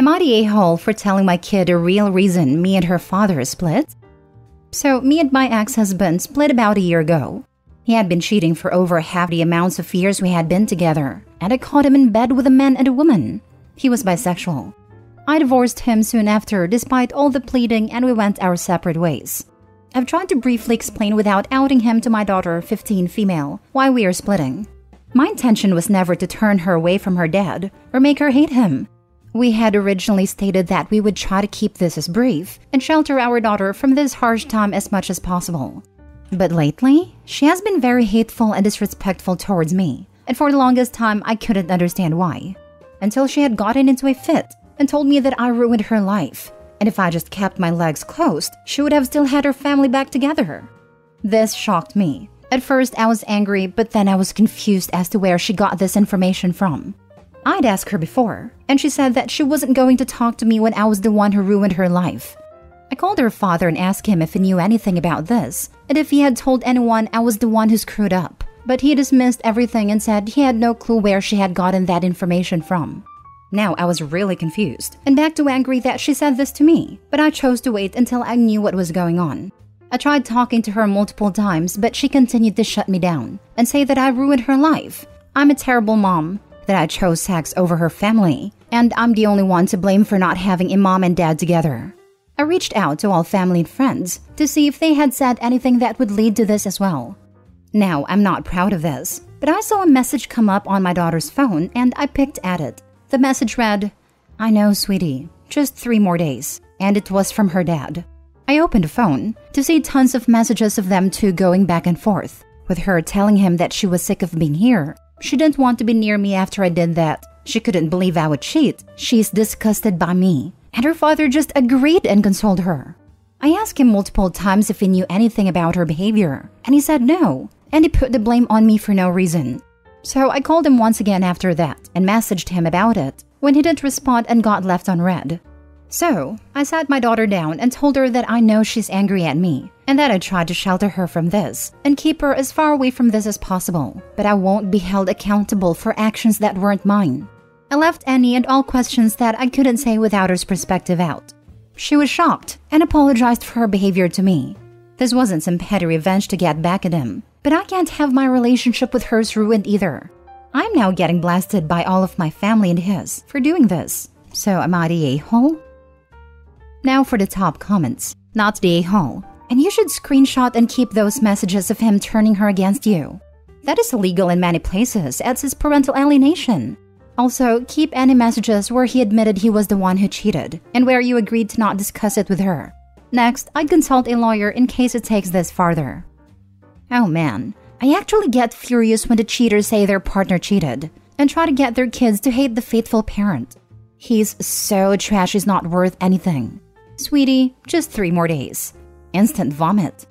Am I the a-hole for telling my kid the real reason me and her father split? So, me and my ex-husband split about a year ago. He had been cheating for over half the amounts of years we had been together, and I caught him in bed with a man and a woman. He was bisexual. I divorced him soon after, despite all the pleading, and we went our separate ways. I've tried to briefly explain without outing him to my daughter, 15 female, why we are splitting. My intention was never to turn her away from her dad or make her hate him. We had originally stated that we would try to keep this as brief and shelter our daughter from this harsh time as much as possible. But lately, she has been very hateful and disrespectful towards me, and for the longest time I couldn't understand why. Until she had gotten into a fit and told me that I ruined her life, and if I just kept my legs closed, she would have still had her family back together. This shocked me. At first I was angry, but then I was confused as to where she got this information from. I'd asked her before, and she said that she wasn't going to talk to me when I was the one who ruined her life. I called her father and asked him if he knew anything about this, and if he had told anyone I was the one who screwed up. But he dismissed everything and said he had no clue where she had gotten that information from. Now I was really confused, and back to angry that she said this to me, but I chose to wait until I knew what was going on. I tried talking to her multiple times, but she continued to shut me down and say that I ruined her life. I'm a terrible mom, that I chose sex over her family, and I'm the only one to blame for not having a mom and dad together. I reached out to all family and friends to see if they had said anything that would lead to this as well. Now, I'm not proud of this, but I saw a message come up on my daughter's phone and I picked at it. The message read, "I know, sweetie, just 3 more days," and it was from her dad. I opened the phone to see tons of messages of them two going back and forth, with her telling him that she was sick of being here. She didn't want to be near me after I did that. She couldn't believe I would cheat. She's disgusted by me. And her father just agreed and consoled her. I asked him multiple times if he knew anything about her behavior, and he said no, and he put the blame on me for no reason. So I called him once again after that and messaged him about it, when he didn't respond and got left on read. So I sat my daughter down and told her that I know she's angry at me, and that I tried to shelter her from this and keep her as far away from this as possible, but I won't be held accountable for actions that weren't mine. I left any and all questions that I couldn't say without her perspective out. She was shocked and apologized for her behavior to me. This wasn't some petty revenge to get back at him, but I can't have my relationship with hers ruined either. I'm now getting blasted by all of my family and his for doing this. So am I the a-hole? Now for the top comments. Not the a-hole. And you should screenshot and keep those messages of him turning her against you. That is illegal in many places, as is parental alienation. Also, keep any messages where he admitted he was the one who cheated, and where you agreed to not discuss it with her. Next, I'd consult a lawyer in case it takes this farther. Oh man, I actually get furious when the cheaters say their partner cheated, and try to get their kids to hate the faithful parent. He's so trash he's not worth anything. Sweetie, just 3 more days. Instant vomit.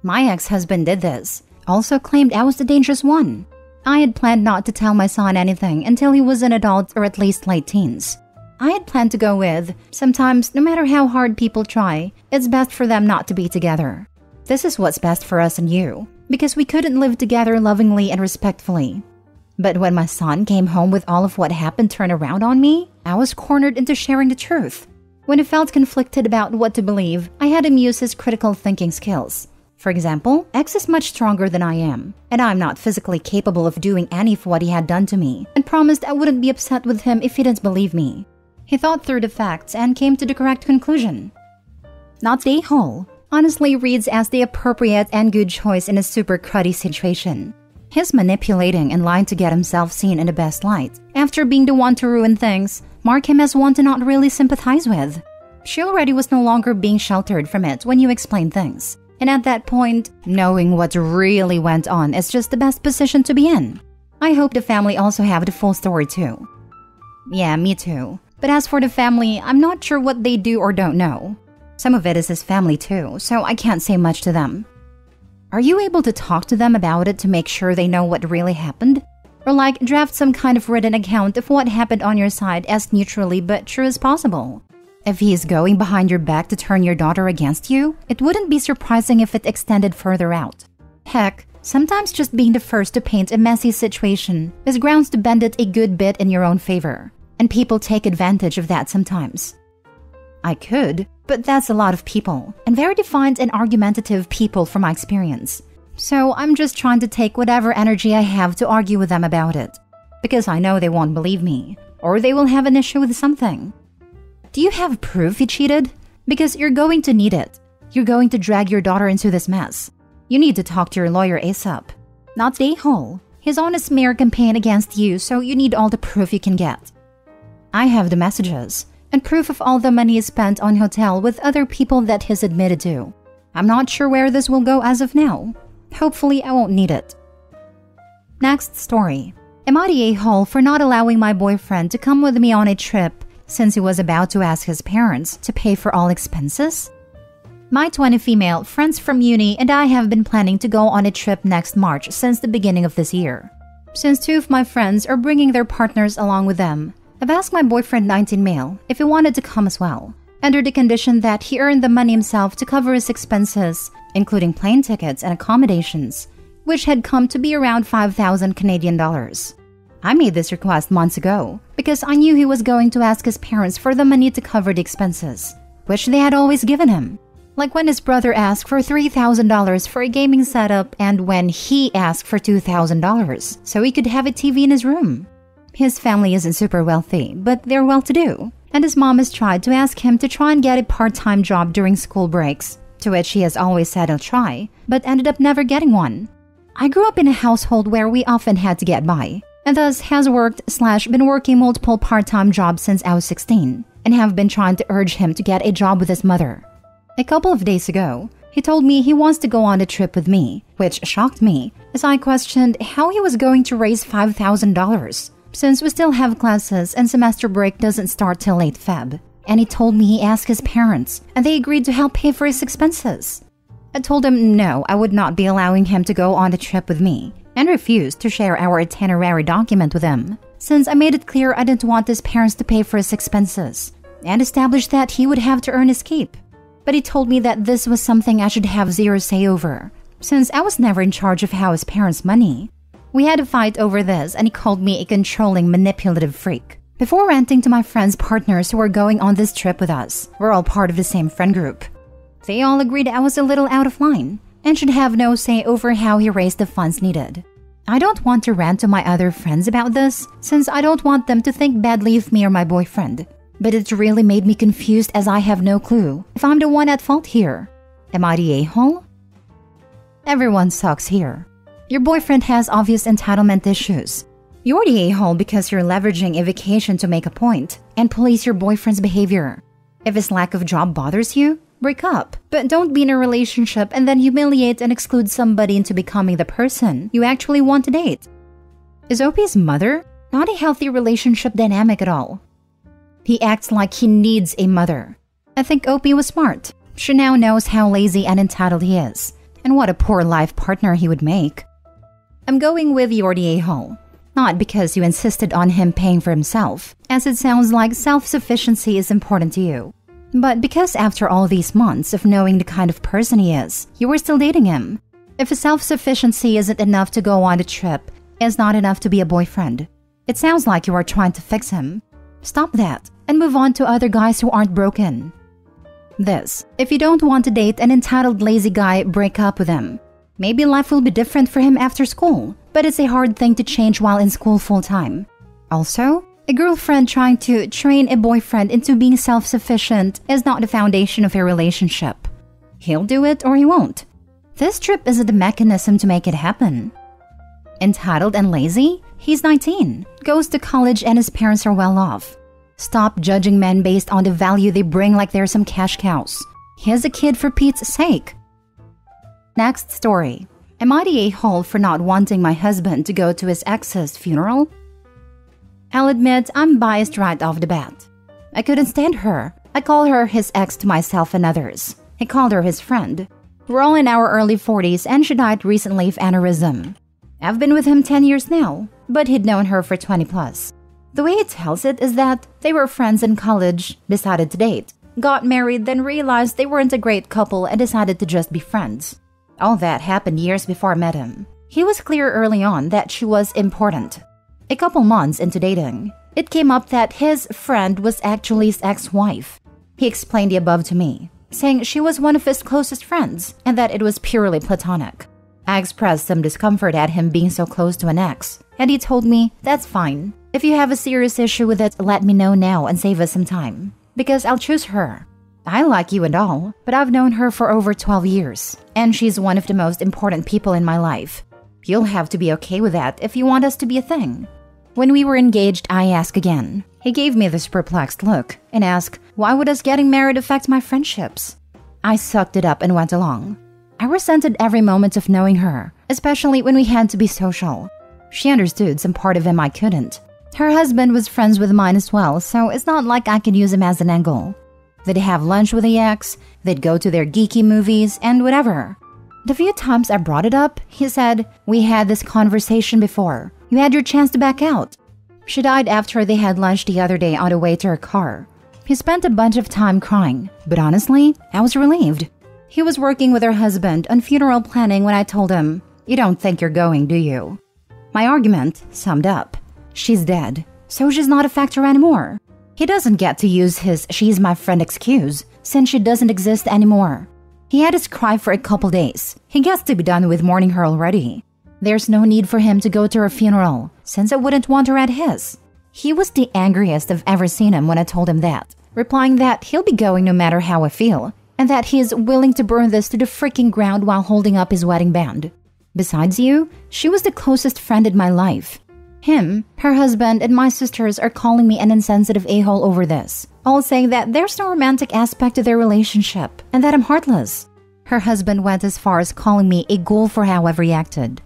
My ex-husband did this, also claimed I was the dangerous one. I had planned not to tell my son anything until he was an adult or at least late teens. I had planned to go with, sometimes, no matter how hard people try, it's best for them not to be together. This is what's best for us and you, because we couldn't live together lovingly and respectfully. But when my son came home with all of what happened turned around on me, I was cornered into sharing the truth. When I felt conflicted about what to believe, I had him use his critical thinking skills. For example, X is much stronger than I am, and I'm not physically capable of doing any of what he had done to me, and promised I wouldn't be upset with him if he didn't believe me. He thought through the facts and came to the correct conclusion. Not the a-hole honestly reads as the appropriate and good choice in a super cruddy situation. His manipulating and lying to get himself seen in the best light, after being the one to ruin things, mark him as one to not really sympathize with. She already was no longer being sheltered from it when you explained things. And at that point, knowing what really went on is just the best position to be in. I hope the family also have the full story too. Yeah, me too. But as for the family, I'm not sure what they do or don't know. Some of it is his family too, so I can't say much to them. Are you able to talk to them about it to make sure they know what really happened? Or like draft some kind of written account of what happened on your side as neutrally but true as possible? If he is going behind your back to turn your daughter against you, it wouldn't be surprising if it extended further out. Heck, sometimes just being the first to paint a messy situation is grounds to bend it a good bit in your own favor. and people take advantage of that sometimes. I could, but that's a lot of people, and very defined and argumentative people from my experience. So I'm just trying to take whatever energy I have to argue with them about it, because I know they won't believe me, or they will have an issue with something. Do you have proof he cheated? Because you're going to need it. You're going to drag your daughter into this mess. You need to talk to your lawyer ASAP. Not the a-hole. He's on a smear campaign against you, so you need all the proof you can get. I have the messages, and proof of all the money he spent on hotel with other people that he's admitted to. I'm not sure where this will go as of now. Hopefully I won't need it. Next story. Am I the a-hole for not allowing my boyfriend to come with me on a trip since he was about to ask his parents to pay for all expenses? My 20 female friends from uni and I have been planning to go on a trip next March since the beginning of this year. Since 2 of my friends are bringing their partners along with them, I've asked my boyfriend 19 male if he wanted to come as well, under the condition that he earned the money himself to cover his expenses, including plane tickets and accommodations, which had come to be around 5,000 Canadian dollars. I made this request months ago because I knew he was going to ask his parents for the money to cover the expenses, which they had always given him. Like when his brother asked for $3,000 for a gaming setup and when he asked for $2,000 so he could have a TV in his room. His family isn't super wealthy, but they're well-to-do, and his mom has tried to ask him to try and get a part-time job during school breaks, to which he has always said he'll try, but ended up never getting one. I grew up in a household where we often had to get by, and thus has worked/been working multiple part-time jobs since I was 16, and have been trying to urge him to get a job with his mother. A couple of days ago, he told me he wants to go on a trip with me, which shocked me, as I questioned how he was going to raise $5,000, since we still have classes and semester break doesn't start till late Feb. And he told me he asked his parents, and they agreed to help pay for his expenses. I told him no, I would not be allowing him to go on the trip with me, and refused to share our itinerary document with him, since I made it clear I didn't want his parents to pay for his expenses, and established that he would have to earn his keep. But he told me that this was something I should have zero say over, since I was never in charge of how his parents' money. We had a fight over this, and he called me a controlling, manipulative freak. Before ranting to my friends' partners who were going on this trip with us, we're all part of the same friend group. They all agreed I was a little out of line, and should have no say over how he raised the funds needed. I don't want to rant to my other friends about this, since I don't want them to think badly of me or my boyfriend. But it really made me confused as I have no clue if I'm the one at fault here. Am I the a-hole? Everyone sucks here. Your boyfriend has obvious entitlement issues. You're the a-hole because you're leveraging a vacation to make a point and police your boyfriend's behavior. If his lack of job bothers you, break up. But don't be in a relationship and then humiliate and exclude somebody into becoming the person you actually want to date. Is Opie's mother? Not a healthy relationship dynamic at all. He acts like he needs a mother. I think Opie was smart. She now knows how lazy and entitled he is, and what a poor life partner he would make. I'm going with you're the a-hole. Not because you insisted on him paying for himself, as it sounds like self-sufficiency is important to you. But because after all these months of knowing the kind of person he is, you were still dating him. If his self-sufficiency isn't enough to go on the trip, it's not enough to be a boyfriend. It sounds like you are trying to fix him. Stop that, and move on to other guys who aren't broken. This, if you don't want to date an entitled lazy guy, break up with him. Maybe life will be different for him after school, but it's a hard thing to change while in school full-time. Also, a girlfriend trying to train a boyfriend into being self-sufficient is not the foundation of a relationship. He'll do it or he won't. This trip isn't the mechanism to make it happen. Entitled and lazy? He's 19, goes to college and his parents are well off. Stop judging men based on the value they bring like they're some cash cows. He's a kid for Pete's sake. Next story. Am I the a-hole for not wanting my husband to go to his ex's funeral? I'll admit I'm biased right off the bat. I couldn't stand her. I call her his ex to myself and others. He called her his friend. We're all in our early 40s and she died recently of aneurysm. I've been with him 10 years now, but he'd known her for 20 plus. The way he tells it is that they were friends in college, decided to date, got married, then realized they weren't a great couple and decided to just be friends. All that happened years before I met him. He was clear early on that she was important. A couple months into dating, It came up that his friend was actually his ex-wife. He explained the above to me, saying she was one of his closest friends and that it was purely platonic. I expressed some discomfort at him being so close to an ex, and he told me, "That's fine. If you have a serious issue with it, let me know now and save us some time, because I'll choose her. I like you and all, but I've known her for over 12 years, and she's one of the most important people in my life. You'll have to be okay with that if you want us to be a thing." When we were engaged, I asked again. He gave me this perplexed look and asked, "Why would us getting married affect my friendships?" I sucked it up and went along. I resented every moment of knowing her, especially when we had to be social. She understood some part of him I couldn't. Her husband was friends with mine as well, so it's not like I could use him as an angle. They'd have lunch with the ex, they'd go to their geeky movies, and whatever. The few times I brought it up, he said, "We had this conversation before. You had your chance to back out." She died after they had lunch the other day on the way to her car. He spent a bunch of time crying, but honestly, I was relieved. He was working with her husband on funeral planning when I told him, "You don't think you're going, do you?" My argument summed up. She's dead, so she's not a factor anymore. He doesn't get to use his "she's my friend" excuse since she doesn't exist anymore. He had his cry for a couple days. He gets to be done with mourning her already. There's no need for him to go to her funeral, since I wouldn't want her at his. He was the angriest I've ever seen him when I told him that, replying that he'll be going no matter how I feel, and that he is willing to burn this to the freaking ground while holding up his wedding band. Besides you, she was the closest friend in my life. Him, her husband, and my sisters are calling me an insensitive a-hole over this, all saying that there's no romantic aspect to their relationship and that I'm heartless. Her husband went as far as calling me a ghoul for how I've reacted.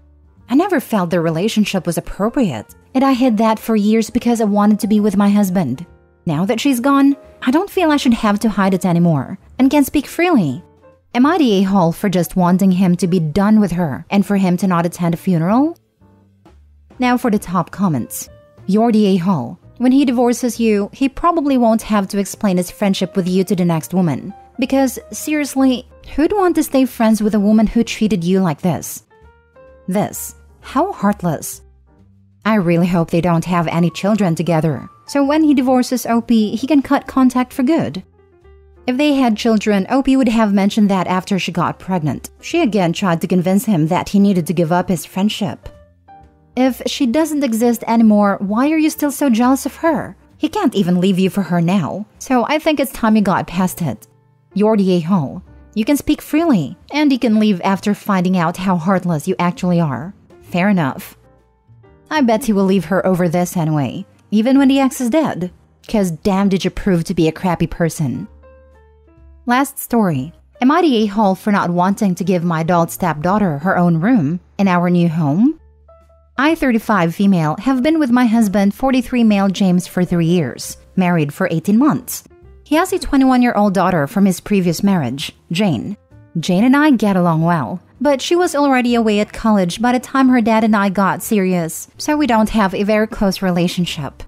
I never felt their relationship was appropriate, and I hid that for years because I wanted to be with my husband. Now that she's gone, I don't feel I should have to hide it anymore and can speak freely. Am I the a-hole for just wanting him to be done with her and for him to not attend a funeral? Now for the top comments. You're the a-hole. When he divorces you, he probably won't have to explain his friendship with you to the next woman. Because, seriously, who'd want to stay friends with a woman who treated you like this? How heartless. I really hope they don't have any children together, so when he divorces OP, he can cut contact for good. If they had children, OP would have mentioned that after she got pregnant. She again tried to convince him that he needed to give up his friendship. If she doesn't exist anymore, why are you still so jealous of her? He can't even leave you for her now, so I think it's time you got past it. You're the a-hole. You can speak freely, and you can leave after finding out how heartless you actually are. Fair enough. I bet he will leave her over this anyway, even when the ex is dead. 'Cause damn did you prove to be a crappy person. Last story. Am I the a-hole for not wanting to give my adult stepdaughter her own room in our new home? I, 35 female, have been with my husband, 43 male James, for 3 years, married for 18 months. He has a 21-year-old daughter from his previous marriage, Jane. Jane and I get along well, but she was already away at college by the time her dad and I got serious, so we don't have a very close relationship.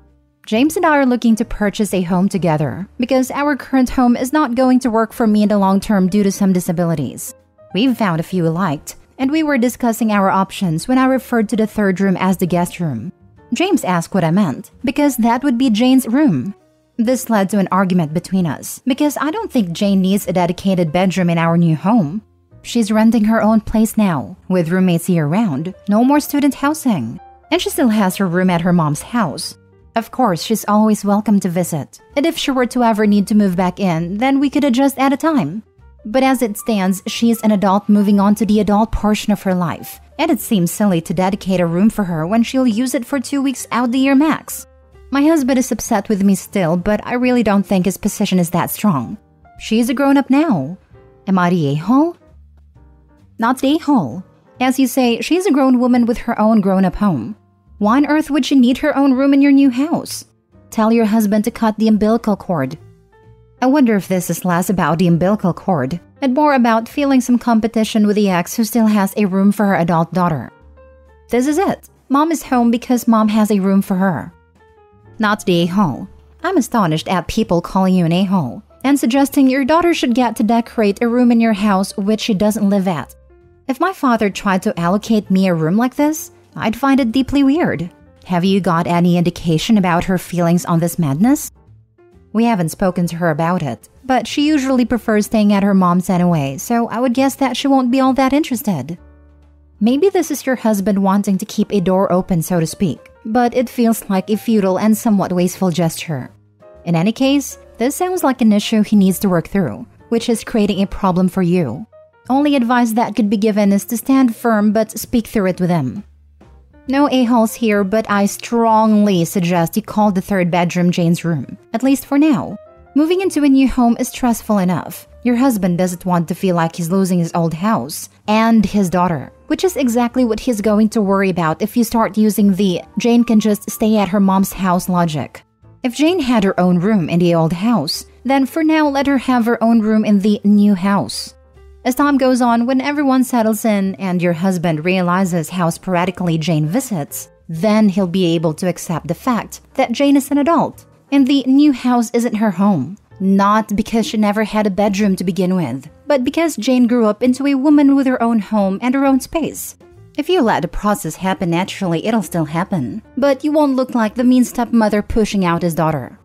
James and I are looking to purchase a home together because our current home is not going to work for me in the long term due to some disabilities. We've found a few we liked, and we were discussing our options when I referred to the third room as the guest room. James asked what I meant, because that would be Jane's room. This led to an argument between us, because I don't think Jane needs a dedicated bedroom in our new home. She's renting her own place now, with roommates year-round, no more student housing. And she still has her room at her mom's house. Of course, she's always welcome to visit, and if she were to ever need to move back in, then we could adjust at a time. But as it stands, she is an adult moving on to the adult portion of her life, and it seems silly to dedicate a room for her when she'll use it for 2 weeks out the year max. My husband is upset with me still, but I really don't think his position is that strong. She's a grown-up now. Am I the a-hole? Not the a-hole. As you say, she's a grown woman with her own grown-up home. Why on earth would she need her own room in your new house? Tell your husband to cut the umbilical cord. I wonder if this is less about the umbilical cord and more about feeling some competition with the ex who still has a room for her adult daughter. This is it. Mom is home because mom has a room for her. Not the a-hole. I'm astonished at people calling you an a-hole and suggesting your daughter should get to decorate a room in your house which she doesn't live at. If my father tried to allocate me a room like this, I'd find it deeply weird. Have you got any indication about her feelings on this madness? We haven't spoken to her about it, but she usually prefers staying at her mom's anyway, so I would guess that she won't be all that interested. Maybe this is your husband wanting to keep a door open, so to speak, but it feels like a futile and somewhat wasteful gesture. In any case, this sounds like an issue he needs to work through, which is creating a problem for you. Only advice that could be given is to stand firm but speak through it with him. No a-holes here, but I strongly suggest you call the third bedroom Jane's room, at least for now. Moving into a new home is stressful enough. Your husband doesn't want to feel like he's losing his old house and his daughter, which is exactly what he's going to worry about if you start using the Jane can just stay at her mom's house logic. If Jane had her own room in the old house, then for now let her have her own room in the new house. As time goes on, when everyone settles in and your husband realizes how sporadically Jane visits, then he'll be able to accept the fact that Jane is an adult and the new house isn't her home. Not because she never had a bedroom to begin with, but because Jane grew up into a woman with her own home and her own space. If you let the process happen naturally, it'll still happen, but you won't look like the mean stepmother pushing out his daughter.